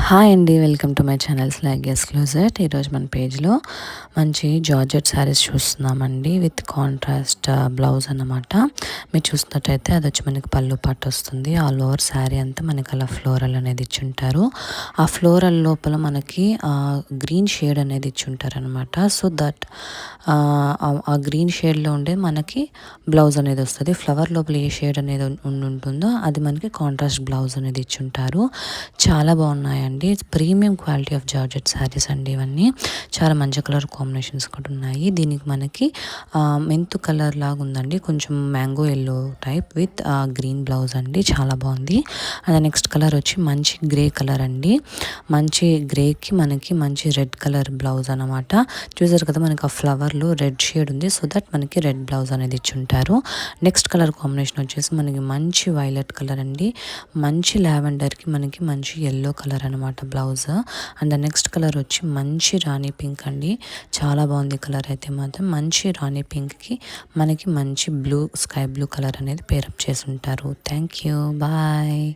Hi అండి. Welcome to my channel slog exclusive. ఈరోజు మన పేజ్లో మంచి జార్జెట్ శారీస్ చూస్తున్నామండి విత్ కాంట్రాస్ట్ బ్లౌజ్ అన్నమాట. మీరు చూసినట్టయితే అది వచ్చి మనకి పళ్ళు పాటు వస్తుంది. ఆల్ ఓవర్ శారీ అంతా మనకి అలా ఫ్లోరల్ అనేది ఇచ్చుంటారు. ఆ ఫ్లోరల్ లోపల మనకి గ్రీన్ షేడ్ అనేది ఇచ్చుంటారు అనమాట. సో దట్ ఆ గ్రీన్ షేడ్లో ఉండే మనకి బ్లౌజ్ అనేది వస్తుంది. ఫ్లవర్ లోపల ఏ షేడ్ అనేది ఉంటుందో అది మనకి కాంట్రాస్ట్ బ్లౌజ్ అనేది ఇచ్చుంటారు. చాలా బాగున్నాయండి. Premium quality of georgette saris అండి ఇవన్నీ. చాలా మంచి కలర్ కాంబినేషన్స్ కూడా ఉన్నాయి. దీనికి మనకి మెంతు కలర్ లాగా ఉందండి, కొంచెం mango yellow type with green blouse అండి. చాలా బాగుంది. అండ్ నెక్స్ట్ కలర్ వచ్చి మంచి గ్రే కలర్ అండి. మంచి గ్రేకి మనకి మంచి రెడ్ కలర్ బ్లౌజ్ అనమాట. చూసారు కదా, మనకి ఆ ఫ్లవర్లో రెడ్ షేడ్ ఉంది. సో దట్ మనకి రెడ్ బ్లౌజ్ అనేది ఇచ్చుంటారు. నెక్స్ట్ కలర్ కాంబినేషన్ వచ్చేసి మనకి మంచి వైలెట్ కలర్ అండి. మంచి లావెండర్కి మనకి మంచి ఎల్లో కలర్ అనమాట బ్లౌజ్. అండ్ నెక్స్ట్ కలర్ వచ్చి మంచి రాణి పింక్ అండి. చాలా బాగుంది కలర్ అయితే మాత్రం. మంచి రాణి పింక్కి మనకి మంచి బ్లూ, స్కై బ్లూ కలర్ అనేది పేరప్ చేసి ఉంటారు. Thank you, bye.